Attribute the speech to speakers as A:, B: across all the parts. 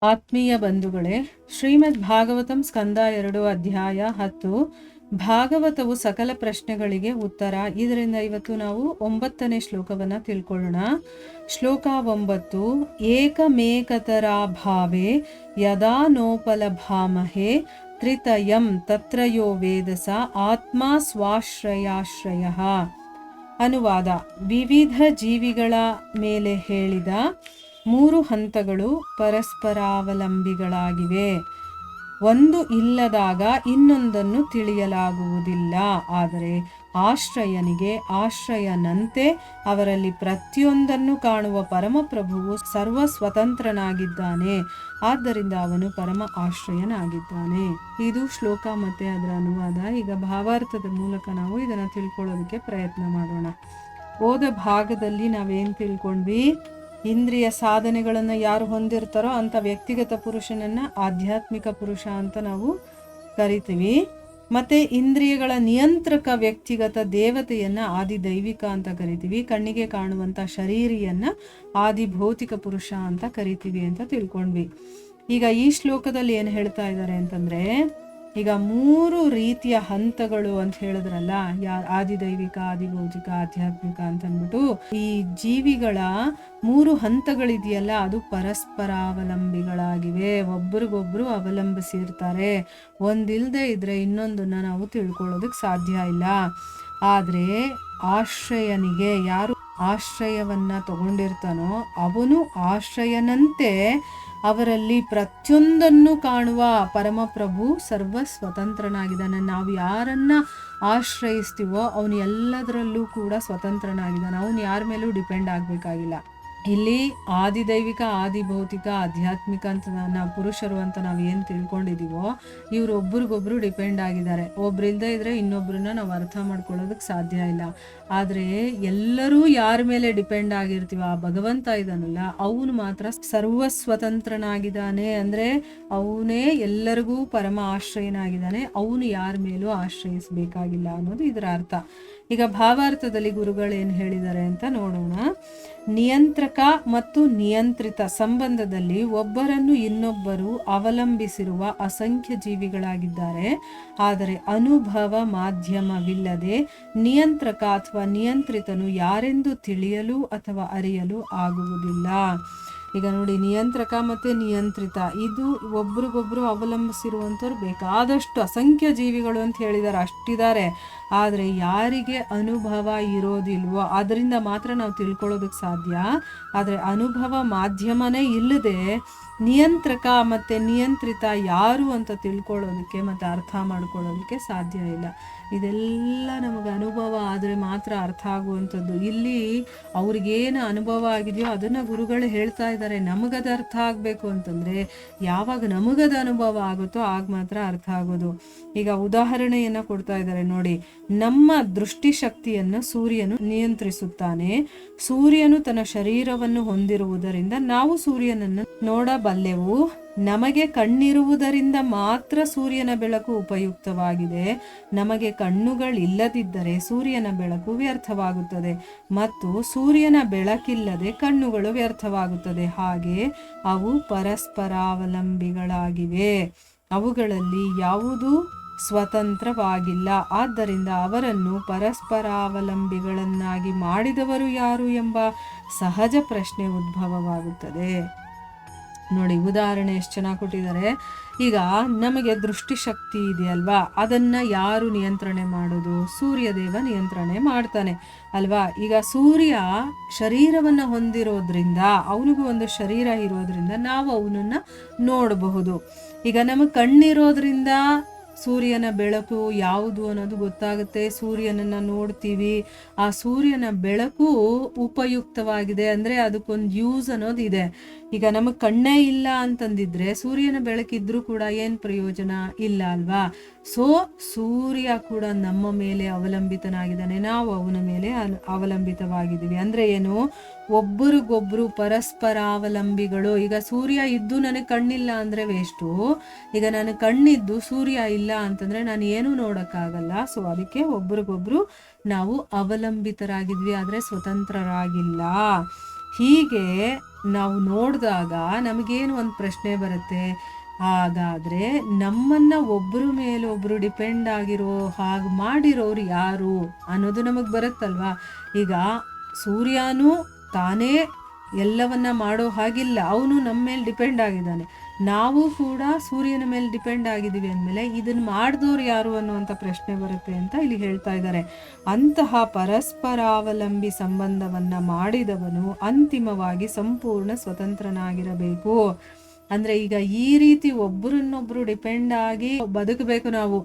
A: ಆತ್ಮೀಯ ಬಂಧುಗಳೇ, ಶ್ರೀಮದ್ ಭಾಗವತಂ ಸ್ಕಂದ 2 ಅಧ್ಯಾಯ 10 ಭಾಗವತವು ಸಕಲ ಪ್ರಶ್ನೆಗಳಿಗೆ ಉತ್ತರ. ಇದರಿಂದ ಇವತ್ತು ನಾವು 9ನೇ ಶ್ಲೋಕವನ್ನ ತಿಳ್ಕೊಳ್ಳೋಣ. ಶ್ಲೋಕ 9. ಏಕಮೇಕತರಾಭಾವೇ ಯದಾ ನೋಪಲಭಾಮಹೇ ತ್ರಿತಯಂ ತತ್ರಯೋ ವೇದಸ ಆತ್ಮ ಸ್ವಾಶ್ರಯಾಶ್ರಯಃ. ಅನುವಾದ: ವಿವಿಧ ಜೀವಿಗಳ ಮೇಲೆ ಹೇಳಿದ 3 ಹಂತಗಳು ಪರಸ್ಪರಾವಲಂಬಿಗಳಾಗಿವೆ. ಒಂದು ಇಲ್ಲದಾಗ ಇನ್ನೊಂದನ್ನು ತಿಳಿಯಲಾಗುವುದಿಲ್ಲ. ಆದರೆ ಆಶ್ರಯನಿಗೆ ಆಶ್ರಯನಂತೆ ಅವರಲ್ಲಿ ಪ್ರತಿಯೊಂದನ್ನು ಕಾಣುವ ಪರಮಪ್ರಭುವು ಸರ್ವ ಸ್ವತಂತ್ರನಾಗಿದ್ದಾನೆ. ಆದ್ದರಿಂದ ಅವನು ಪರಮ ಆಶ್ರಯನಾಗಿದ್ದಾನೆ. ಇದು ಶ್ಲೋಕ ಮತ್ತೆ ಅದರ ಅನುವಾದ. ಈಗ ಭಾವಾರ್ಥದ ಮೂಲಕ ನಾವು ಇದನ್ನು ತಿಳ್ಕೊಳ್ಳೋದಕ್ಕೆ ಪ್ರಯತ್ನ ಮಾಡೋಣ. ಓದ ಭಾಗದಲ್ಲಿ ನಾವೇನು ತಿಳ್ಕೊಂಡ್ವಿ? ಇಂದ್ರಿಯ ಸಾಧನೆಗಳನ್ನು ಯಾರು ಹೊಂದಿರ್ತಾರೋ ಅಂಥ ವ್ಯಕ್ತಿಗತ ಪುರುಷನನ್ನ ಆಧ್ಯಾತ್ಮಿಕ ಪುರುಷ ಅಂತ ನಾವು ಕರಿತೀವಿ. ಮತ್ತೆ ಇಂದ್ರಿಯಗಳ ನಿಯಂತ್ರಕ ವ್ಯಕ್ತಿಗತ ದೇವತೆಯನ್ನ ಆದಿದೈವಿಕ ಅಂತ ಕರಿತೀವಿ. ಕಣ್ಣಿಗೆ ಕಾಣುವಂಥ ಶರೀರಿಯನ್ನ ಆದಿಭೌತಿಕ ಪುರುಷ ಅಂತ ಕರಿತೀವಿ ಅಂತ ತಿಳ್ಕೊಂಡ್ವಿ. ಈಗ ಈ ಶ್ಲೋಕದಲ್ಲಿ ಏನು ಹೇಳ್ತಾ ಇದ್ದಾರೆ ಅಂತಂದ್ರೆ, ಈಗ 3 ರೀತಿಯ ಹಂತಗಳು ಅಂತ ಹೇಳಿದ್ರಲ್ಲ, ಆದಿದೈವಿಕ, ಆದಿಭೌತಿಕ, ಆಧ್ಯಾತ್ಮಿಕ ಅಂತ ಅಂದ್ಬಿಟ್ಟು ಈ ಜೀವಿಗಳ 3 ಹಂತಗಳಿದೆಯಲ್ಲ, ಅದು ಪರಸ್ಪರಾವಲಂಬಿಗಳಾಗಿವೆ. ಒಬ್ರಿಗೊಬ್ರು ಅವಲಂಬಿಸಿರ್ತಾರೆ. ಒಂದಿಲ್ಲದೆ ಇದ್ರೆ ಇನ್ನೊಂದನ್ನ ನಾವು ತಿಳ್ಕೊಳ್ಳೋದಕ್ಕೆ ಸಾಧ್ಯ ಇಲ್ಲ. ಆದ್ರೆ ಆಶ್ರಯನಿಗೆ, ಯಾರು ಆಶ್ರಯವನ್ನ ತಗೊಂಡಿರ್ತಾನೋ ಅವನು ಆಶ್ರಯನಂತೆ ಅವರಲ್ಲಿ ಪ್ರತಿಯೊಂದನ್ನು ಕಾಣುವ ಪರಮಪ್ರಭು ಸರ್ವ ಸ್ವತಂತ್ರನಾಗಿದ್ದಾನೆ. ನಾವು ಯಾರನ್ನ ಆಶ್ರಯಿಸ್ತೀವೋ ಅವನು ಎಲ್ಲದರಲ್ಲೂ ಕೂಡ ಸ್ವತಂತ್ರನಾಗಿದ್ದಾನೆ. ಅವನು ಯಾರ ಮೇಲೂ ಡಿಪೆಂಡ್ ಆಗಬೇಕಾಗಿಲ್ಲ. ಇಲ್ಲಿ ಆದಿದೈವಿಕ, ಆದಿಭೌತಿಕ, ಆಧ್ಯಾತ್ಮಿಕ ಅಂತ ನಾವು ಪುರುಷರು ಅಂತ ನಾವು ಏನು ತಿಳ್ಕೊಂಡಿದೀವೋ ಇವ್ರು ಒಬ್ರಿಗೊಬ್ರು ಡಿಪೆಂಡ್ ಆಗಿದ್ದಾರೆ. ಒಬ್ರಿಲ್ದೇ ಇದ್ರೆ ಇನ್ನೊಬ್ರನ್ನ ನಾವು ಅರ್ಥ ಮಾಡ್ಕೊಳ್ಳೋದಕ್ಕೆ ಸಾಧ್ಯ ಇಲ್ಲ. ಆದರೆ ಎಲ್ಲರೂ ಯಾರ ಮೇಲೆ ಡಿಪೆಂಡ್ ಆಗಿರ್ತೀವ, ಆ ಭಗವಂತ ಇದಾನಲ್ಲ ಅವನು ಮಾತ್ರ ಸರ್ವ ಸ್ವತಂತ್ರನಾಗಿದ್ದಾನೆ. ಅಂದ್ರೆ ಅವನೇ ಎಲ್ಲರಿಗೂ ಪರಮ ಆಶ್ರಯನಾಗಿದ್ದಾನೆ. ಅವನು ಯಾರ ಮೇಲೂ ಆಶ್ರಯಿಸಬೇಕಾಗಿಲ್ಲ ಅನ್ನೋದು ಇದರ ಅರ್ಥ. ಈಗ ಭಾವಾರ್ಥದಲ್ಲಿ ಗುರುಗಳೇನು ಹೇಳಿದ್ದಾರೆ ಅಂತ ನೋಡೋಣ. ನಿಯಂತ್ರಕ ಮತ್ತು ನಿಯಂತ್ರಿತ ಸಂಬಂಧದಲ್ಲಿ ಒಬ್ಬರನ್ನು ಇನ್ನೊಬ್ಬರು ಅವಲಂಬಿಸಿರುವ ಅಸಂಖ್ಯ ಜೀವಿಗಳಾಗಿದ್ದಾರೆ. ಆದರೆ ಅನುಭವ ಮಾಧ್ಯಮವಿಲ್ಲದೆ ನಿಯಂತ್ರಕ ಅಥವಾ ನಿಯಂತ್ರಿತನು ಯಾರೆಂದು ತಿಳಿಯಲು ಅಥವಾ ಅರಿಯಲು ಆಗುವುದಿಲ್ಲ. ಈಗ ನೋಡಿ, ನಿಯಂತ್ರಕ ಮತ್ತೆ ನಿಯಂತ್ರಿತ ಇದು ಒಬ್ರಿಗೊಬ್ರು ಅವಲಂಬಿಸಿರುವಂಥವ್ರು ಬೇಕಾದಷ್ಟು ಅಸಂಖ್ಯ ಜೀವಿಗಳು ಅಂತ ಹೇಳಿದ್ದಾರೆ, ಅಷ್ಟಿದ್ದಾರೆ. ಆದರೆ ಯಾರಿಗೆ ಅನುಭವ ಇರೋದಿಲ್ವೋ ಅದರಿಂದ ಮಾತ್ರ ನಾವು ತಿಳ್ಕೊಳ್ಳೋದಕ್ಕೆ ಸಾಧ್ಯ. ಆದರೆ ಅನುಭವ ಮಾಧ್ಯಮನೇ ಇಲ್ಲದೆ ನಿಯಂತ್ರಕ ಮತ್ತು ನಿಯಂತ್ರಿತ ಯಾರು ಅಂತ ತಿಳ್ಕೊಳ್ಳೋದಕ್ಕೆ ಮತ್ತು ಅರ್ಥ ಮಾಡ್ಕೊಳ್ಳೋದಕ್ಕೆ ಸಾಧ್ಯ ಇಲ್ಲ. ಇದೆಲ್ಲ ನಮಗೆ ಅನುಭವ ಆದರೆ ಮಾತ್ರ ಅರ್ಥ ಆಗುವಂಥದ್ದು. ಇಲ್ಲಿ ಅವ್ರಿಗೇನು ಅನುಭವ ಆಗಿದೆಯೋ ಅದನ್ನು ಗುರುಗಳು ಹೇಳ್ತಾ ಇದ್ದಾರೆ. ನಮಗದು ಅರ್ಥ ಆಗಬೇಕು ಅಂತಂದರೆ ಯಾವಾಗ ನಮಗದು ಅನುಭವ ಆಗುತ್ತೋ ಆಗ ಮಾತ್ರ ಅರ್ಥ ಆಗೋದು. ಈಗ ಉದಾಹರಣೆಯನ್ನು ಕೊಡ್ತಾ ಇದ್ದಾರೆ ನೋಡಿ. ನಮ್ಮ ದೃಷ್ಟಿಶಕ್ತಿಯನ್ನು ಸೂರ್ಯನು ನಿಯಂತ್ರಿಸುತ್ತಾನೆ. ಸೂರ್ಯನು ತನ್ನ ಶರೀರವನ್ನು ಹೊಂದಿರುವುದರಿಂದ ನಾವು ಸೂರ್ಯನನ್ನು ನೋಡಬಲ್ಲೆವು. ನಮಗೆ ಕಣ್ಣಿರುವುದರಿಂದ ಮಾತ್ರ ಸೂರ್ಯನ ಬೆಳಕು ಉಪಯುಕ್ತವಾಗಿದೆ. ನಮಗೆ ಕಣ್ಣುಗಳಿಲ್ಲದಿದ್ದರೆ ಸೂರ್ಯನ ಬೆಳಕು ವ್ಯರ್ಥವಾಗುತ್ತದೆ ಮತ್ತು ಸೂರ್ಯನ ಬೆಳಕಿಲ್ಲದೆ ಕಣ್ಣುಗಳು ವ್ಯರ್ಥವಾಗುತ್ತದೆ. ಹಾಗೆ ಅವು ಪರಸ್ಪರಾವಲಂಬಿಗಳಾಗಿವೆ. ಅವುಗಳಲ್ಲಿ ಯಾವುದೂ ಸ್ವತಂತ್ರವಾಗಿಲ್ಲ. ಆದ್ದರಿಂದ ಅವರನ್ನು ಪರಸ್ಪರಾವಲಂಬಿಗಳನ್ನಾಗಿ ಮಾಡಿದವರು ಯಾರು ಎಂಬ ಸಹಜ ಪ್ರಶ್ನೆ ಉದ್ಭವವಾಗುತ್ತದೆ. ನೋಡಿ, ಉದಾಹರಣೆ ಎಷ್ಟು ಚೆನ್ನಾಗಿ ಕೊಟ್ಟಿದ್ದಾರೆ. ಈಗ ನಮಗೆ ದೃಷ್ಟಿಶಕ್ತಿ ಇದೆಯಲ್ವಾ, ಅದನ್ನ ಯಾರು ನಿಯಂತ್ರಣೆ ಮಾಡೋದು? ಸೂರ್ಯದೇವ ನಿಯಂತ್ರಣೆ ಮಾಡ್ತಾನೆ ಅಲ್ವಾ. ಈಗ ಸೂರ್ಯ ಶರೀರವನ್ನ ಹೊಂದಿರೋದ್ರಿಂದ, ಅವನಿಗೂ ಒಂದು ಶರೀರ ಇರೋದ್ರಿಂದ ನಾವು ಅವನನ್ನ ನೋಡಬಹುದು. ಈಗ ನಮಗೆ ಕಣ್ಣಿರೋದ್ರಿಂದ ಸೂರ್ಯನ ಬೆಳಕು ಯಾವುದು ಅನ್ನೋದು ಗೊತ್ತಾಗುತ್ತೆ. ಸೂರ್ಯನನ್ನ ನೋಡ್ತೀವಿ. ಆ ಸೂರ್ಯನ ಬೆಳಕು ಉಪಯುಕ್ತವಾಗಿದೆ, ಅಂದರೆ ಅದಕ್ಕೊಂದು ಯೂಸ್ ಅನ್ನೋದು ಇದೆ. ಈಗ ನಮಗೆ ಕಣ್ಣೇ ಇಲ್ಲ ಅಂತಂದಿದ್ರೆ ಸೂರ್ಯನ ಬೆಳಕಿದ್ರೂ ಕೂಡ ಏನು ಪ್ರಯೋಜನ ಇಲ್ಲ ಅಲ್ವಾ. ಸೊ ಸೂರ್ಯ ಕೂಡ ನಮ್ಮ ಮೇಲೆ ಅವಲಂಬಿತನಾಗಿದ್ದಾನೆ, ನಾವು ಅವನ ಮೇಲೆ ಅವಲಂಬಿತವಾಗಿದ್ದೀವಿ. ಅಂದರೆ ಏನು? ಒಬ್ಬರಿಗೊಬ್ಬರು ಪರಸ್ಪರಾವಲಂಬಿಗಳು. ಈಗ ಸೂರ್ಯ ಇದ್ದು ನನಗೆ ಕಣ್ಣಿಲ್ಲ ಅಂದರೆ ವೇಸ್ಟು. ಈಗ ನನಗೆ ಕಣ್ಣಿದ್ದು ಸೂರ್ಯ ಇಲ್ಲ ಅಂತಂದರೆ ನಾನು ಏನೂ ನೋಡೋಕ್ಕಾಗಲ್ಲ. ಸೊ ಅದಕ್ಕೆ ಒಬ್ರಿಗೊಬ್ರು ನಾವು ಅವಲಂಬಿತರಾಗಿದ್ವಿ, ಆದರೆ ಸ್ವತಂತ್ರರಾಗಿಲ್ಲ. ಹೀಗೆ ನಾವು ನೋಡಿದಾಗ ನಮಗೇನು ಒಂದು ಪ್ರಶ್ನೆ ಬರುತ್ತೆ, ಹಾಗಾದರೆ ನಮ್ಮನ್ನು ಒಬ್ಬರ ಮೇಲೆ ಒಬ್ಬರು ಡಿಪೆಂಡ್ ಆಗಿರೋ ಹಾಗೆ ಮಾಡಿರೋರು ಯಾರು ಅನ್ನೋದು ನಮಗೆ ಬರುತ್ತಲ್ವಾ. ಈಗ ಸೂರ್ಯನೂ ತಾನೇ ಎಲ್ಲವನ್ನ ಮಾಡೋ ಹಾಗಿಲ್ಲ, ಅವನು ನಮ್ಮ ಮೇಲೆ ಡಿಪೆಂಡ್ ಆಗಿದ್ದಾನೆ, ನಾವು ಕೂಡ ಸೂರ್ಯನ ಮೇಲೆ ಡಿಪೆಂಡ್ ಆಗಿದ್ದೀವಿ ಅಂದಮೇಲೆ ಇದನ್ನು ಮಾಡಿದವ್ರು ಯಾರು ಅನ್ನುವಂಥ ಪ್ರಶ್ನೆ ಬರುತ್ತೆ ಅಂತ ಇಲ್ಲಿ ಹೇಳ್ತಾ ಇದ್ದಾರೆ. ಅಂತಹ ಪರಸ್ಪರಾವಲಂಬಿ ಸಂಬಂಧವನ್ನು ಮಾಡಿದವನು ಅಂತಿಮವಾಗಿ ಸಂಪೂರ್ಣ ಸ್ವತಂತ್ರನಾಗಿರಬೇಕು. ಅಂದರೆ ಈಗ ಈ ರೀತಿ ಒಬ್ಬರನ್ನೊಬ್ಬರು ಡಿಪೆಂಡ್ ಆಗಿ ಬದುಕಬೇಕು ನಾವು,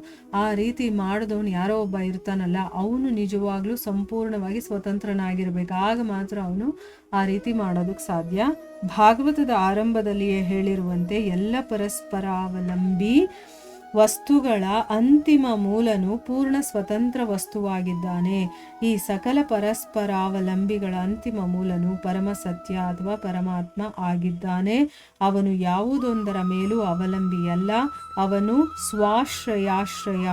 A: ಆ ರೀತಿ ಮಾಡಿದವನು ಯಾರೋ ಒಬ್ಬ ಇರ್ತಾನಲ್ಲ, ಅವನು ನಿಜವಾಗ್ಲೂ ಸಂಪೂರ್ಣವಾಗಿ ಸ್ವತಂತ್ರನಾಗಿರ್ಬೇಕು. ಆಗ ಮಾತ್ರ ಅವನು ಆ ರೀತಿ ಮಾಡೋದಕ್ಕೆ ಸಾಧ್ಯ. ಭಾಗವತದ ಆರಂಭದಲ್ಲಿಯೇ ಹೇಳಿರುವಂತೆ ಎಲ್ಲ ಪರಸ್ಪರಾವಲಂಬಿ ವಸ್ತುಗಳ ಅಂತಿಮ ಮೂಲನು ಪೂರ್ಣ ಸ್ವತಂತ್ರ ವಸ್ತುವಾಗಿದ್ದಾನೆ. ಈ ಸಕಲ ಪರಸ್ಪರಾವಲಂಬಿಗಳ ಅಂತಿಮ ಮೂಲನು ಪರಮ ಸತ್ಯ ಅಥವಾ ಪರಮಾತ್ಮ ಆಗಿದ್ದಾನೆ. ಅವನು ಯಾವುದೊಂದರ ಮೇಲೂ ಅವಲಂಬಿಯಲ್ಲ, ಅವನು ಸ್ವಾಶ್ರಯಾಶ್ರಯ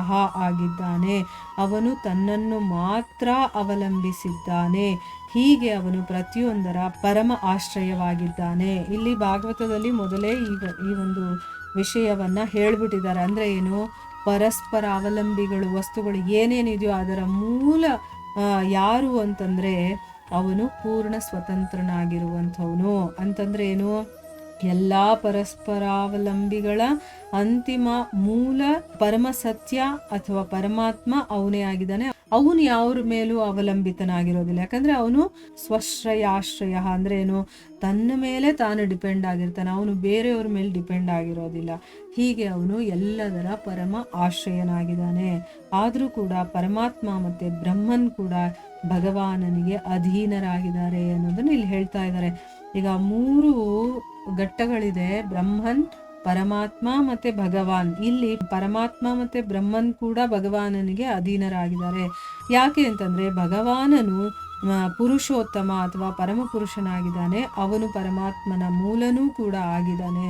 A: ಆಗಿದ್ದಾನೆ. ಅವನು ತನ್ನನ್ನು ಮಾತ್ರ ಅವಲಂಬಿಸಿದ್ದಾನೆ. ಹೀಗೆ ಅವನು ಪ್ರತಿಯೊಂದರ ಪರಮ ಆಶ್ರಯವಾಗಿದ್ದಾನೆ. ಇಲ್ಲಿ ಭಾಗವತದಲ್ಲಿ ಮೊದಲೇ ಈ ಒಂದು ವಿಷಯವನ್ನ ಹೇಳ್ಬಿಟ್ಟಿದ್ದಾರೆ. ಅಂದ್ರೆ ಏನು, ಪರಸ್ಪರ ಅವಲಂಬಿಗಳು ವಸ್ತುಗಳು ಏನೇನಿದೆಯೋ ಅದರ ಮೂಲ ಯಾರು ಅಂತಂದ್ರೆ ಅವನು ಪೂರ್ಣ ಸ್ವತಂತ್ರನಾಗಿರುವಂಥವನು. ಅಂತಂದ್ರೆ ಏನು, ಎಲ್ಲ ಪರಸ್ಪರಾವಲಂಬಿಗಳ ಅಂತಿಮ ಮೂಲ ಪರಮ ಸತ್ಯ ಅಥವಾ ಪರಮಾತ್ಮ ಅವನೇ ಆಗಿದ್ದಾನೆ. ಅವನು ಯಾವ್ರ ಮೇಲೂ ಅವಲಂಬಿತನಾಗಿರೋದಿಲ್ಲ, ಯಾಕಂದ್ರೆ ಅವನು ಸ್ವಶ್ರಯಾಶ್ರಯ ಅಂದ್ರೆ ಏನು, ತನ್ನ ಮೇಲೆ ತಾನು ಡಿಪೆಂಡ್ ಆಗಿರ್ತಾನೆ, ಅವನು ಬೇರೆಯವ್ರ ಮೇಲೆ ಡಿಪೆಂಡ್ ಆಗಿರೋದಿಲ್ಲ. ಹೀಗೆ ಅವನು ಎಲ್ಲದರ ಪರಮ ಆಶ್ರಯನಾಗಿದ್ದಾನೆ. ಆದರೂ ಕೂಡ ಪರಮಾತ್ಮ ಮತ್ತೆ ಬ್ರಹ್ಮನ್ ಕೂಡ ಭಗವಾನನಿಗೆ ಅಧೀನರಾಗಿದ್ದಾರೆ ಅನ್ನೋದನ್ನು ಇಲ್ಲಿ ಹೇಳ್ತಾ ಇದ್ದಾರೆ. ಈಗ 3 ಘಟ್ಟಗಳಿದೆ, ಬ್ರಹ್ಮನ್, ಪರಮಾತ್ಮ ಮತ್ತೆ ಭಗವಾನ್. ಇಲ್ಲಿ ಪರಮಾತ್ಮ ಮತ್ತೆ ಬ್ರಹ್ಮನ್ ಕೂಡ ಭಗವಾನನಿಗೆ ಅಧೀನರಾಗಿದ್ದಾರೆ. ಯಾಕೆ ಅಂತಂದ್ರೆ ಭಗವಾನನು ಪುರುಷೋತ್ತಮ ಅಥವಾ ಪರಮ ಪುರುಷನಾಗಿದ್ದಾನೆ, ಅವನು ಪರಮಾತ್ಮನ ಮೂಲನೂ ಕೂಡ ಆಗಿದ್ದಾನೆ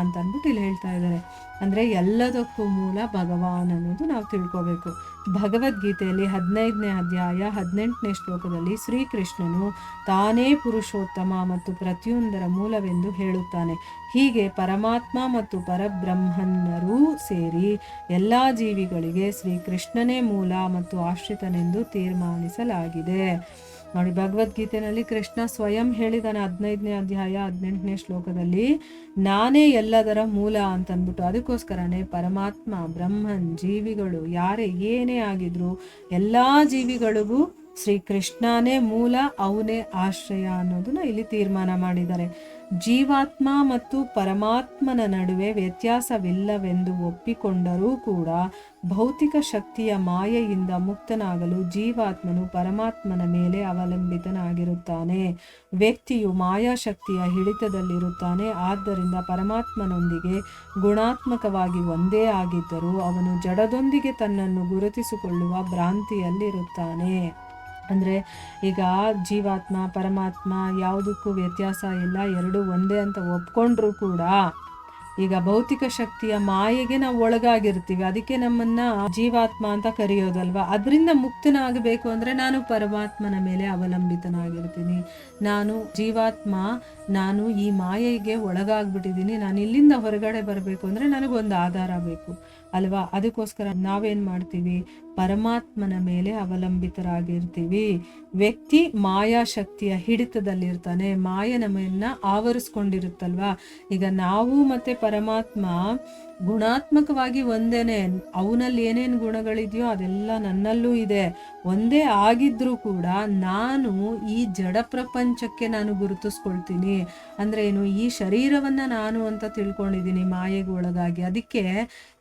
A: ಅಂತ ಅಂದ್ಬಿಟ್ಟು ಇಲ್ಲಿ ಹೇಳ್ತಾ ಇದ್ದಾರೆ. ಅಂದ್ರೆ ಎಲ್ಲದಕ್ಕೂ ಮೂಲ ಭಗವಾನ್ ಅನ್ನೋದು ನಾವು ತಿಳ್ಕೋಬೇಕು. ಭಗವದ್ಗೀತೆಯಲ್ಲಿ 15ನೇ ಅಧ್ಯಾಯ 18ನೇ ಶ್ಲೋಕದಲ್ಲಿ ಶ್ರೀಕೃಷ್ಣನು ತಾನೇ ಪುರುಷೋತ್ತಮ ಮತ್ತು ಪ್ರತಿಯೊಂದರ ಮೂಲವೆಂದು ಹೇಳುತ್ತಾನೆ. ಹೀಗೆ ಪರಮಾತ್ಮ ಮತ್ತು ಪರಬ್ರಹ್ಮನ್ನರೂ ಸೇರಿ ಎಲ್ಲ ಜೀವಿಗಳಿಗೆ ಶ್ರೀಕೃಷ್ಣನೇ ಮೂಲ ಮತ್ತು ಆಶ್ರಿತನೆಂದು ತೀರ್ಮಾನಿಸಲಾಗಿದೆ. ನೋಡಿ, ಭಗವದ್ಗೀತೆಯಲ್ಲಿ ಕೃಷ್ಣ ಸ್ವಯಂ ಹೇಳಿದಾನೆ 15ನೇ ಅಧ್ಯಾಯ 18ನೇ ಶ್ಲೋಕದಲ್ಲಿ, ನಾನೇ ಎಲ್ಲದರ ಮೂಲ ಅಂತಂದ್ಬಿಟ್ಟು. ಅದಕ್ಕೋಸ್ಕರನೇ ಪರಮಾತ್ಮ, ಬ್ರಹ್ಮನ್, ಜೀವಿಗಳು ಯಾರೇ ಏನೇ ಆಗಿದ್ರು ಎಲ್ಲ ಜೀವಿಗಳಿಗೂ ಶ್ರೀಕೃಷ್ಣನೇ ಮೂಲ, ಅವನೇ ಆಶ್ರಯ ಅನ್ನೋದನ್ನ ಇಲ್ಲಿ ತೀರ್ಮಾನ ಮಾಡಿದ್ದಾರೆ. ಜೀವಾತ್ಮ ಮತ್ತು ಪರಮಾತ್ಮನ ನಡುವೆ ವ್ಯತ್ಯಾಸವಿಲ್ಲವೆಂದು ಒಪ್ಪಿಕೊಂಡರೂ ಕೂಡ ಭೌತಿಕ ಶಕ್ತಿಯ ಮಾಯೆಯಿಂದ ಮುಕ್ತನಾಗಲು ಜೀವಾತ್ಮನು ಪರಮಾತ್ಮನ ಮೇಲೆ ಅವಲಂಬಿತನಾಗಿರುತ್ತಾನೆ. ವ್ಯಕ್ತಿಯು ಮಾಯಾಶಕ್ತಿಯ ಹಿಡಿತದಲ್ಲಿರುತ್ತಾನೆ. ಆದ್ದರಿಂದ ಪರಮಾತ್ಮನೊಂದಿಗೆ ಗುಣಾತ್ಮಕವಾಗಿ ಒಂದೇ ಆಗಿದ್ದರೂ ಅವನು ಜಡದೊಂದಿಗೆ ತನ್ನನ್ನು ಗುರುತಿಸಿಕೊಳ್ಳುವ ಭ್ರಾಂತಿಯಲ್ಲಿರುತ್ತಾನೆ. ಅಂದರೆ ಈಗ ಜೀವಾತ್ಮ ಪರಮಾತ್ಮ ಯಾವುದಕ್ಕೂ ವ್ಯತ್ಯಾಸ ಇಲ್ಲ, ಎರಡೂ ಒಂದೇ ಅಂತ ಒಪ್ಕೊಂಡ್ರೂ ಕೂಡ ಈಗ ಭೌತಿಕ ಶಕ್ತಿಯ ಮಾಯೆಗೆ ನಾವು ಒಳಗಾಗಿರ್ತೀವಿ. ಅದಕ್ಕೆ ನಮ್ಮನ್ನ ಜೀವಾತ್ಮ ಅಂತ ಕರೆಯೋದಲ್ವಾ. ಅದರಿಂದ ಮುಕ್ತನಾಗಬೇಕು ಅಂದ್ರೆ ನಾನು ಪರಮಾತ್ಮನ ಮೇಲೆ ಅವಲಂಬಿತನಾಗಿರ್ತೀನಿ. ನಾನು ಜೀವಾತ್ಮ, ನಾನು ಈ ಮಾಯೆಗೆ ಒಳಗಾಗ್ಬಿಟ್ಟಿದ್ದೀನಿ, ನಾನು ಇಲ್ಲಿಂದ ಹೊರಗಡೆ ಬರಬೇಕು ಅಂದ್ರೆ ನನಗೊಂದು ಆಧಾರ ಬೇಕು ಅಲ್ವಾ. ಅದಕ್ಕೋಸ್ಕರ ನಾವೇನ್ ಮಾಡ್ತೀವಿ, ಪರಮಾತ್ಮನ ಮೇಲೆ ಅವಲಂಬಿತರಾಗಿರ್ತೀವಿ. ವ್ಯಕ್ತಿ ಮಾಯಾಶಕ್ತಿಯ ಹಿಡಿತದಲ್ಲಿರ್ತಾನೆ, ಮಾಯ ನಮ್ಮನ್ನ ಆವರಿಸ್ಕೊಂಡಿರುತ್ತಲ್ವಾ. ಈಗ ನಾವು ಮತ್ತೆ ಪರಮಾತ್ಮ ಗುಣಾತ್ಮಕವಾಗಿ ಒಂದೇನೆ, ಅವನಲ್ಲಿ ಏನೇನು ಗುಣಗಳಿದೆಯೋ ಅದೆಲ್ಲ ನನ್ನಲ್ಲೂ ಇದೆ, ಒಂದೇ ಆಗಿದ್ರೂ ಕೂಡ ನಾನು ಈ ಜಡ ಪ್ರಪಂಚಕ್ಕೆ ನಾನು ಗುರುತಿಸ್ಕೊಳ್ತೀನಿ. ಅಂದ್ರೆ ಏನು, ಈ ಶರೀರವನ್ನ ನಾನು ಅಂತ ತಿಳ್ಕೊಂಡಿದ್ದೀನಿ ಮಾಯೆಗೆ ಒಳಗಾಗಿ. ಅದಕ್ಕೆ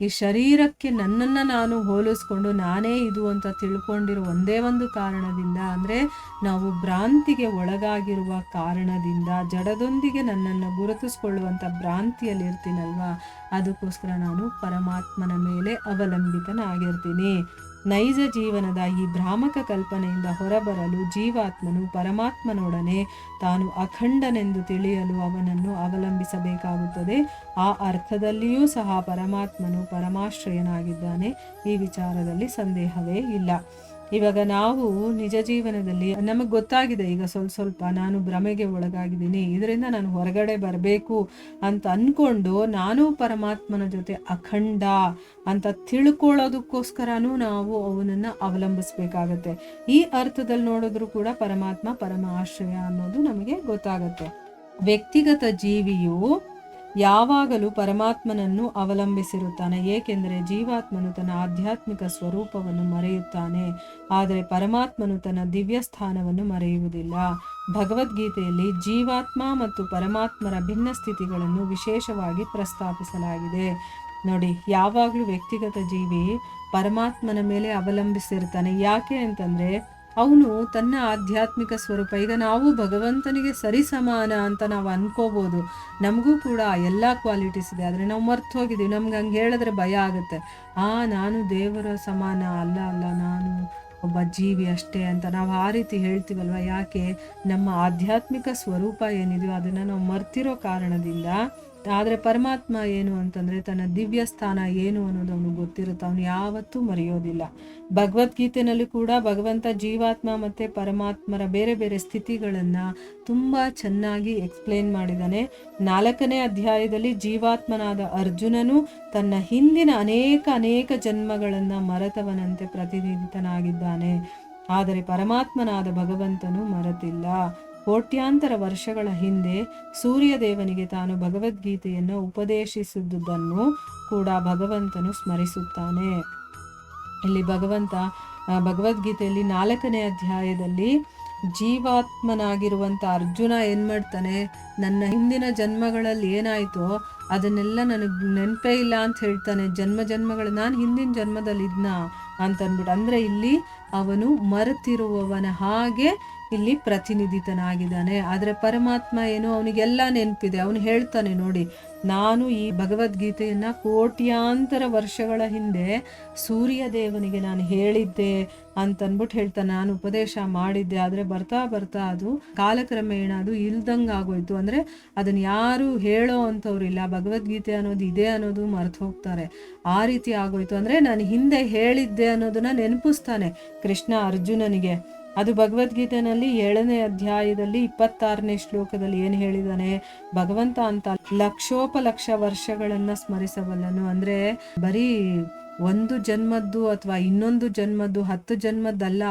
A: ಈ ಶರೀರಕ್ಕೆ ನನ್ನನ್ನು ನಾನು ಹೋಲಿಸ್ಕೊಂಡು ನಾನೇ ಇದು ಅಂತ ತಿಳ್ಕೊಂಡಿರೋ ಒಂದೇ ಒಂದು ಕಾರಣದಿಂದ, ಅಂದರೆ ನಾವು ಭ್ರಾಂತಿಗೆ ಒಳಗಾಗಿರುವ ಕಾರಣದಿಂದ, ಜಡದೊಂದಿಗೆ ನನ್ನನ್ನು ಗುರುತಿಸ್ಕೊಳ್ಳುವಂಥ ಭ್ರಾಂತಿಯಲ್ಲಿ ಇರ್ತೀನಲ್ವಾ, ಅದಕ್ಕೋಸ್ಕರ ನಾನು ಪರಮಾತ್ಮನ ಮೇಲೆ ಅವಲಂಬಿತನಾಗಿರ್ತೀನಿ. ನೈಜ ಜೀವನದ ಈ ಭ್ರಾಮಕ ಕಲ್ಪನೆಯಿಂದ ಹೊರಬರಲು ಜೀವಾತ್ಮನು ಪರಮಾತ್ಮನೊಡನೆ ತಾನು ಅಖಂಡನೆಂದು ತಿಳಿಯಲು ಅವನನ್ನು ಅವಲಂಬಿಸಬೇಕಾಗುತ್ತದೆ. ಆ ಅರ್ಥದಲ್ಲಿಯೂ ಸಹ ಪರಮಾತ್ಮನು ಪರಮಾಶ್ರಯನಾಗಿದ್ದಾನೆ, ಈ ವಿಚಾರದಲ್ಲಿ ಸಂದೇಹವೇ ಇಲ್ಲ. ಇವಾಗ ನಾವು ನಿಜ ಜೀವನದಲ್ಲಿ ನಮಗೆ ಗೊತ್ತಾಗಿದೆ, ಈಗ ಸ್ವಲ್ಪ ನಾನು ಭ್ರಮೆಗೆ ಒಳಗಾಗಿದ್ದೀನಿ, ಇದರಿಂದ ನಾನು ಹೊರಗಡೆ ಬರಬೇಕು ಅಂತ ಅಂದ್ಕೊಂಡು ನಾನು ಪರಮಾತ್ಮನ ಜೊತೆ ಅಖಂಡ ಅಂತ ತಿಳ್ಕೊಳ್ಳೋದಕ್ಕೋಸ್ಕರನೂ ನಾವು ಅವನನ್ನು ಅವಲಂಬಿಸ್ಬೇಕಾಗತ್ತೆ. ಈ ಅರ್ಥದಲ್ಲಿ ನೋಡಿದ್ರು ಕೂಡ ಪರಮಾತ್ಮ ಪರಮ ಆಶ್ರಯ ಅನ್ನೋದು ನಮಗೆ ಗೊತ್ತಾಗತ್ತೆ. ವ್ಯಕ್ತಿಗತ ಜೀವಿಯು ಯಾವಾಗಲೂ ಪರಮಾತ್ಮನನ್ನು ಅವಲಂಬಿಸಿರುತ್ತಾನೆ, ಏಕೆಂದರೆ ಜೀವಾತ್ಮನು ತನ್ನ ಆಧ್ಯಾತ್ಮಿಕ ಸ್ವರೂಪವನ್ನು ಮರೆಯುತ್ತಾನೆ, ಆದರೆ ಪರಮಾತ್ಮನು ತನ್ನ ದಿವ್ಯ ಸ್ಥಾನವನ್ನು ಮರೆಯುವುದಿಲ್ಲ. ಭಗವದ್ಗೀತೆಯಲ್ಲಿ ಜೀವಾತ್ಮ ಮತ್ತು ಪರಮಾತ್ಮರ ಭಿನ್ನ ಸ್ಥಿತಿಗಳನ್ನು ವಿಶೇಷವಾಗಿ ಪ್ರಸ್ತಾಪಿಸಲಾಗಿದೆ. ನೋಡಿ, ಯಾವಾಗಲೂ ವ್ಯಕ್ತಿಗತ ಜೀವಿ ಪರಮಾತ್ಮನ ಮೇಲೆ ಅವಲಂಬಿಸಿರ್ತಾನೆ. ಯಾಕೆ ಅಂತಂದರೆ ಅವನು ತನ್ನ ಆಧ್ಯಾತ್ಮಿಕ ಸ್ವರೂಪ, ಈಗ ನಾವು ಭಗವಂತನಿಗೆ ಸರಿಸಮಾನ ಅಂತ ನಾವು ಅನ್ಕೋಬೋದು, ನಮಗೂ ಕೂಡ ಎಲ್ಲ ಕ್ವಾಲಿಟೀಸ್ ಇದೆ, ಆದರೆ ನಾವು ಮರ್ತು ಹೋಗಿದ್ದೀವಿ. ನಮ್ಗೆ ಹಂಗೆ ಹೇಳಿದ್ರೆ ಭಯ ಆಗುತ್ತೆ, ನಾನು ದೇವರ ಸಮಾನ ಅಲ್ಲ, ನಾನು ಒಬ್ಬ ಜೀವಿ ಅಷ್ಟೇ ಅಂತ ನಾವು ಆ ರೀತಿ ಹೇಳ್ತೀವಲ್ವ. ಯಾಕೆ? ನಮ್ಮ ಆಧ್ಯಾತ್ಮಿಕ ಸ್ವರೂಪ ಏನಿದೆಯೋ ಅದನ್ನು ನಾವು ಮರ್ತಿರೋ ಕಾರಣದಿಂದ. ಆದರೆ ಪರಮಾತ್ಮ ಏನು ಅಂತಂದರೆ ತನ್ನ ದಿವ್ಯ ಸ್ಥಾನ ಏನು ಅನ್ನೋದು ಅವನು ಗೊತ್ತಿರುತ್ತೆ, ಅವನು ಯಾವತ್ತೂ ಮರೆಯೋದಿಲ್ಲ. ಭಗವದ್ಗೀತೆಯಲ್ಲಿ ಕೂಡ ಭಗವಂತ ಜೀವಾತ್ಮ ಮತ್ತು ಪರಮಾತ್ಮರ ಬೇರೆ ಬೇರೆ ಸ್ಥಿತಿಗಳನ್ನು ತುಂಬ ಚೆನ್ನಾಗಿ ಎಕ್ಸ್ಪ್ಲೇನ್ ಮಾಡಿದ್ದಾನೆ. 4ನೇ ಅಧ್ಯಾಯದಲ್ಲಿ ಜೀವಾತ್ಮನಾದ ಅರ್ಜುನನು ತನ್ನ ಹಿಂದಿನ ಅನೇಕ ಜನ್ಮಗಳನ್ನು ಮರೆತವನಂತೆ ಪ್ರತಿನಿಧಿತನಾಗಿದ್ದಾನೆ, ಆದರೆ ಪರಮಾತ್ಮನಾದ ಭಗವಂತನು ಮರೆತಿಲ್ಲ. ಕೋಟ್ಯಾಂತರ ವರ್ಷಗಳ ಹಿಂದೆ ಸೂರ್ಯದೇವನಿಗೆ ತಾನು ಭಗವದ್ಗೀತೆಯನ್ನು ಉಪದೇಶಿಸಿದುದನ್ನು ಕೂಡ ಭಗವಂತನು ಸ್ಮರಿಸುತ್ತಾನೆ. ಇಲ್ಲಿ ಭಗವದ್ಗೀತೆಯಲ್ಲಿ 4ನೇ ಅಧ್ಯಾಯದಲ್ಲಿ ಜೀವಾತ್ಮನಾಗಿರುವಂಥ ಅರ್ಜುನ ಏನು ಮಾಡ್ತಾನೆ, ನನ್ನ ಹಿಂದಿನ ಜನ್ಮಗಳಲ್ಲಿ ಏನಾಯಿತೋ ಅದನ್ನೆಲ್ಲ ನನಗೆ ನೆನಪೇ ಇಲ್ಲ ಅಂತ ಹೇಳ್ತಾನೆ. ಜನ್ಮಗಳು ನಾನು ಹಿಂದಿನ ಜನ್ಮದಲ್ಲಿ ಇದ್ನ ಅಂತಂದ್ಬಿಟ್ಟು, ಅಂದರೆ ಇಲ್ಲಿ ಅವನು ಮರೆತಿರುವವನ ಹಾಗೆ ಇಲ್ಲಿ ಪ್ರತಿನಿಧಿತನಾಗಿದ್ದಾನೆ. ಆದರೆ ಪರಮಾತ್ಮ ಏನು, ಅವನಿಗೆಲ್ಲ ನೆನಪಿದೆ. ಅವನು ಹೇಳ್ತಾನೆ ನೋಡಿ, ನಾನು ಈ ಭಗವದ್ಗೀತೆಯನ್ನು ಕೋಟ್ಯಾಂತರ ವರ್ಷಗಳ ಹಿಂದೆ ಸೂರ್ಯದೇವನಿಗೆ ನಾನು ಹೇಳಿದ್ದೆ ಅಂತಂದ್ಬಿಟ್ಟು ಹೇಳ್ತಾನೆ, ನಾನು ಉಪದೇಶ ಮಾಡಿದ್ದೆ, ಆದರೆ ಬರ್ತಾ ಅದು ಕಾಲಕ್ರಮೇಣ ಅದು ಇಲ್ದಂಗೆ ಆಗೋಯ್ತು. ಅಂದರೆ ಅದನ್ನು ಯಾರು ಹೇಳೋ ಅಂಥವ್ರಿಲ್ಲ, ಭಗವದ್ಗೀತೆ ಅನ್ನೋದು ಇದೆ ಅನ್ನೋದು ಮರೆತು ಹೋಗ್ತಾರೆ, ಆ ರೀತಿ ಆಗೋಯ್ತು. ಅಂದರೆ ನಾನು ಹಿಂದೆ ಹೇಳಿದ್ದೆ ಅನ್ನೋದನ್ನ ನೆನಪಿಸ್ತಾನೆ ಕೃಷ್ಣ ಅರ್ಜುನನಿಗೆ. ಅದು ಭಗವದ್ಗೀತೆಯಲ್ಲಿ 7ನೇ ಅಧ್ಯಾಯದಲ್ಲಿ 26ನೇ ಶ್ಲೋಕದಲ್ಲಿ ಏನು ಹೇಳಿದಾನೆ, ಭಗವಂತ ಅಂತ ಲಕ್ಷೋಪಲಕ್ಷ ವರ್ಷಗಳನ್ನು ಸ್ಮರಿಸಬಲ್ಲನು. ಅಂದರೆ ಬರೀ ಒಂದು ಜನ್ಮದ್ದು ಅಥವಾ ಇನ್ನೊಂದು ಜನ್ಮದ್ದು 10 ಜನ್ಮದ್ದಲ್ಲ,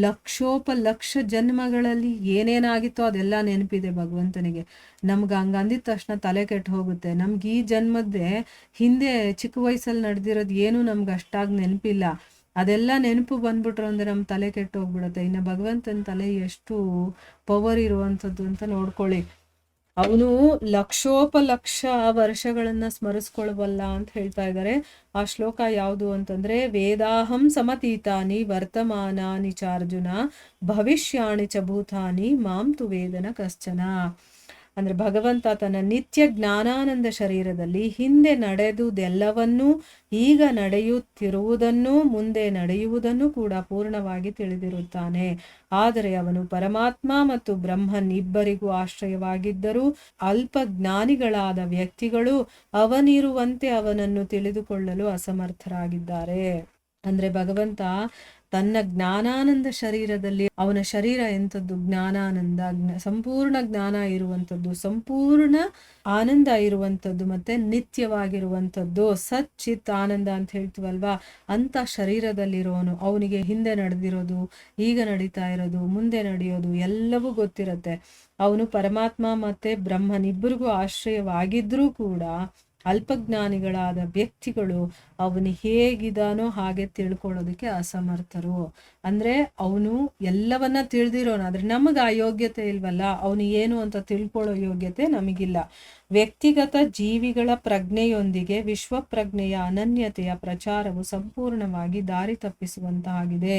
A: ಲಕ್ಷೋಪಲಕ್ಷ ಜನ್ಮಗಳಲ್ಲಿ ಏನೇನಾಗಿತ್ತೋ ಅದೆಲ್ಲ ನೆನಪಿದೆ ಭಗವಂತನಿಗೆ. ನಮ್ಗೆ ಹಂಗಂದಿದ ತಕ್ಷಣ ತಲೆ ಕೆಟ್ಟು ಹೋಗುತ್ತೆ. ನಮ್ಗೆ ಈ ಜನ್ಮದ್ದೇ ಹಿಂದೆ ಚಿಕ್ಕ ವಯಸ್ಸಲ್ಲಿ ನಡೆದಿರೋದು ಏನು ನಮ್ಗೆ ಅಷ್ಟಾಗಿ ನೆನಪಿಲ್ಲ, ಅದೆಲ್ಲ ನೆನಪು ಬಂದ್ಬಿಟ್ರು ಅಂದರೆ ನಮ್ಮ ತಲೆ ಕೆಟ್ಟು ಹೋಗ್ಬಿಡುತ್ತೆ. ಇನ್ನು ಭಗವಂತನ ತಲೆ ಎಷ್ಟು ಪವರ್ ಇರುವಂಥದ್ದು ಅಂತ ನೋಡ್ಕೊಳ್ಳಿ. ಅವನು ಲಕ್ಷೋಪಲಕ್ಷ ವರ್ಷಗಳನ್ನು ಸ್ಮರಿಸ್ಕೊಳ್ಬಲ್ಲ ಅಂತ ಹೇಳ್ತಾ ಇದ್ದಾರೆ. ಆ ಶ್ಲೋಕ ಯಾವುದು ಅಂತಂದರೆ, ವೇದಾಹಂ ಸಮತೀತಾನಿ ವರ್ತಮಾನಾನಿ ಚಾರ್ಜುನ ಭವಿಷ್ಯಾಣಿ ಚ ಭೂತಾನಿ ಮಾಂ ತು ವೇದನ ಕಶ್ಚನ. ಅಂದರೆ ಭಗವಂತ ತನ್ನ ನಿತ್ಯ ಜ್ಞಾನಾನಂದ ಶರೀರದಲ್ಲಿ ಹಿಂದೆ ನಡೆದುದೆಲ್ಲವನ್ನೂ, ಈಗ ನಡೆಯುತ್ತಿರುವುದನ್ನು, ಮುಂದೆ ನಡೆಯುವುದನ್ನು ಕೂಡ ಪೂರ್ಣವಾಗಿ ತಿಳಿದಿರುತ್ತಾನೆ. ಆದರೆ ಅವನು ಪರಮಾತ್ಮ ಮತ್ತು ಬ್ರಹ್ಮನ್ ಇಬ್ಬರಿಗೂ ಆಶ್ರಯವಾಗಿದ್ದರೂ ಅಲ್ಪ ಜ್ಞಾನಿಗಳಾದ ವ್ಯಕ್ತಿಗಳು ಅವನಿರುವಂತೆ ಅವನನ್ನು ತಿಳಿದುಕೊಳ್ಳಲು ಅಸಮರ್ಥರಾಗಿದ್ದಾರೆ. ಅಂದರೆ ಭಗವಂತ ತನ್ನ ಜ್ಞಾನಾನಂದ ಶರೀರದಲ್ಲಿ, ಅವನ ಶರೀರ ಎಂಥದ್ದು, ಜ್ಞಾನಾನಂದ, ಸಂಪೂರ್ಣ ಜ್ಞಾನ ಇರುವಂಥದ್ದು, ಸಂಪೂರ್ಣ ಆನಂದ ಇರುವಂಥದ್ದು, ಮತ್ತೆ ನಿತ್ಯವಾಗಿರುವಂಥದ್ದು, ಸಚ್ಚಿತ್ ಆನಂದ ಅಂತ ಹೇಳ್ತೀವಲ್ವಾ, ಅಂಥ ಶರೀರದಲ್ಲಿರೋನು. ಅವನಿಗೆ ಹಿಂದೆ ನಡೆದಿರೋದು, ಈಗ ನಡೀತಾ ಇರೋದು, ಮುಂದೆ ನಡೆಯೋದು ಎಲ್ಲವೂ ಗೊತ್ತಿರುತ್ತೆ. ಅವನು ಪರಮಾತ್ಮ ಮತ್ತೆ ಬ್ರಹ್ಮನಿಬ್ಬರಿಗೂ ಆಶ್ರಯವಾಗಿದ್ರೂ ಕೂಡ ಅಲ್ಪಜ್ಞಾನಿಗಳಾದ ವ್ಯಕ್ತಿಗಳು ಅವನು ಹೇಗಿದಾನೋ ಹಾಗೆ ತಿಳ್ಕೊಳ್ಳೋದಕ್ಕೆ ಅಸಮರ್ಥರು. ಅಂದರೆ ಅವನು ಎಲ್ಲವನ್ನ ತಿಳಿದಿರೋನು, ಆದರೆ ನಮಗೆ ಆ ಯೋಗ್ಯತೆ ಇಲ್ವಲ್ಲ, ಅವನು ಏನು ಅಂತ ತಿಳ್ಕೊಳ್ಳೋ ಯೋಗ್ಯತೆ ನಮಗಿಲ್ಲ. ವ್ಯಕ್ತಿಗತ ಜೀವಿಗಳ ಪ್ರಜ್ಞೆಯೊಂದಿಗೆ ವಿಶ್ವಪ್ರಜ್ಞೆಯ ಅನನ್ಯತೆಯ ಪ್ರಚಾರವು ಸಂಪೂರ್ಣವಾಗಿ ದಾರಿ ತಪ್ಪಿಸುವಂತಾಗಿದೆ.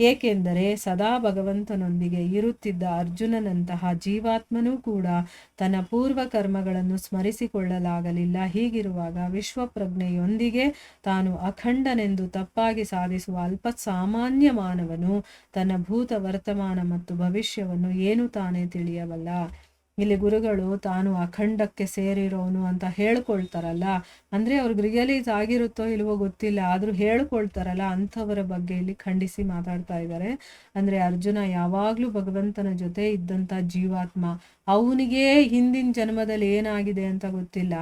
A: ಏಕೆಂದರೆ ಸದಾ ಭಗವಂತನೊಂದಿಗೆ ಇರುತ್ತಿದ್ದ ಅರ್ಜುನನಂತಹ ಜೀವಾತ್ಮನೂ ಕೂಡ ತನ್ನ ಪೂರ್ವ ಕರ್ಮಗಳನ್ನು ಸ್ಮರಿಸಿಕೊಳ್ಳಲಾಗಲಿಲ್ಲ. ಹೀಗಿರುವಾಗ ವಿಶ್ವಪ್ರಜ್ಞೆಯೊಂದಿಗೆ ತಾನು ಅಖಂಡನೆಂದು ತಪ್ಪಾಗಿ ಸಾಧಿಸುವ ಅಲ್ಪ ಸಾಮಾನ್ಯ ಮಾನವನು ತನ್ನ ಭೂತ, ವರ್ತಮಾನ ಮತ್ತು ಭವಿಷ್ಯವನ್ನು ಏನು ತಾನೇ ತಿಳಿಯಬಲ್ಲ. ಇಲ್ಲಿ ಗುರುಗಳು ತಾನು ಅಖಂಡಕ್ಕೆ ಸೇರಿರೋನು ಅಂತ ಹೇಳ್ಕೊಳ್ತಾರಲ್ಲ, ಅಂದ್ರೆ ಅವ್ರಿಗೆ ರಿಯಲೈಸ್ ಆಗಿರುತ್ತೋ ಇಲ್ವೋ ಗೊತ್ತಿಲ್ಲ, ಆದ್ರೂ ಹೇಳ್ಕೊಳ್ತಾರಲ್ಲ ಅಂಥವರ ಬಗ್ಗೆ ಇಲ್ಲಿ ಖಂಡಿಸಿ ಮಾತಾಡ್ತಾ ಇದ್ದಾರೆ. ಅಂದ್ರೆ ಅರ್ಜುನ ಯಾವಾಗ್ಲೂ ಭಗವಂತನ ಜೊತೆ ಇದ್ದಂತ ಜೀವಾತ್ಮ, ಅವನಿಗೆ ಹಿಂದಿನ ಜನ್ಮದಲ್ಲಿ ಏನಾಗಿದೆ ಅಂತ ಗೊತ್ತಿಲ್ಲ,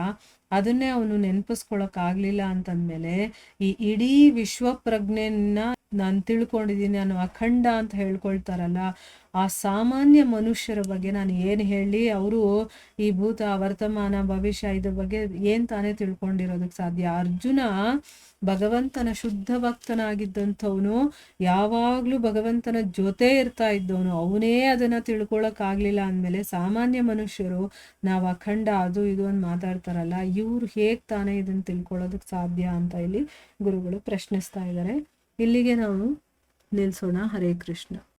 A: ಅದನ್ನೇ ಅವನು ನೆನಪಿಸ್ಕೊಳಕ್ ಆಗ್ಲಿಲ್ಲ ಅಂತಂದ್ಮೇಲೆ ಈ ಇಡೀ ವಿಶ್ವ ಪ್ರಜ್ಞೆನ ನಾನು ತಿಳ್ಕೊಂಡಿದ್ದೀನಿ, ನಾನು ಅಖಂಡ ಅಂತ ಹೇಳ್ಕೊಳ್ತಾರಲ್ಲ, ಆ ಸಾಮಾನ್ಯ ಮನುಷ್ಯರ ಬಗ್ಗೆ ನಾನು ಏನು ಹೇಳಿ, ಅವರು ಈ ಭೂತ ವರ್ತಮಾನ ಭವಿಷ್ಯ ಇದ್ರ ಬಗ್ಗೆ ಏನ್ ತಾನೇ ತಿಳ್ಕೊಂಡಿರೋದಕ್ಕೆ ಸಾಧ್ಯ. ಅರ್ಜುನ ಭಗವಂತನ ಶುದ್ಧ ಭಕ್ತನಾಗಿದ್ದಂಥವನು, ಯಾವಾಗ್ಲೂ ಭಗವಂತನ ಜೊತೆ ಇರ್ತಾ ಇದ್ದವನು, ಅವನೇ ಅದನ್ನ ತಿಳ್ಕೊಳಕ್ ಆಗ್ಲಿಲ್ಲ ಅಂದ್ಮೇಲೆ ಸಾಮಾನ್ಯ ಮನುಷ್ಯರು ನಾವು ಅಖಂಡ ಅದು ಇದು ಅಂತ ಮಾತಾಡ್ತಾರಲ್ಲ, ಇವ್ರು ಹೇಗ್ ತಾನೇ ಇದನ್ನ ತಿಳ್ಕೊಳ್ಳೋದಕ್ಕೆ ಸಾಧ್ಯ ಅಂತ ಇಲ್ಲಿ ಗುರುಗಳು ಪ್ರಶ್ನಿಸ್ತಾ ಇದ್ದಾರೆ. ಇಲ್ಲಿಗೆ ನಾವು ನಿಲ್ಸೋಣ. ಹರೇ ಕೃಷ್ಣ.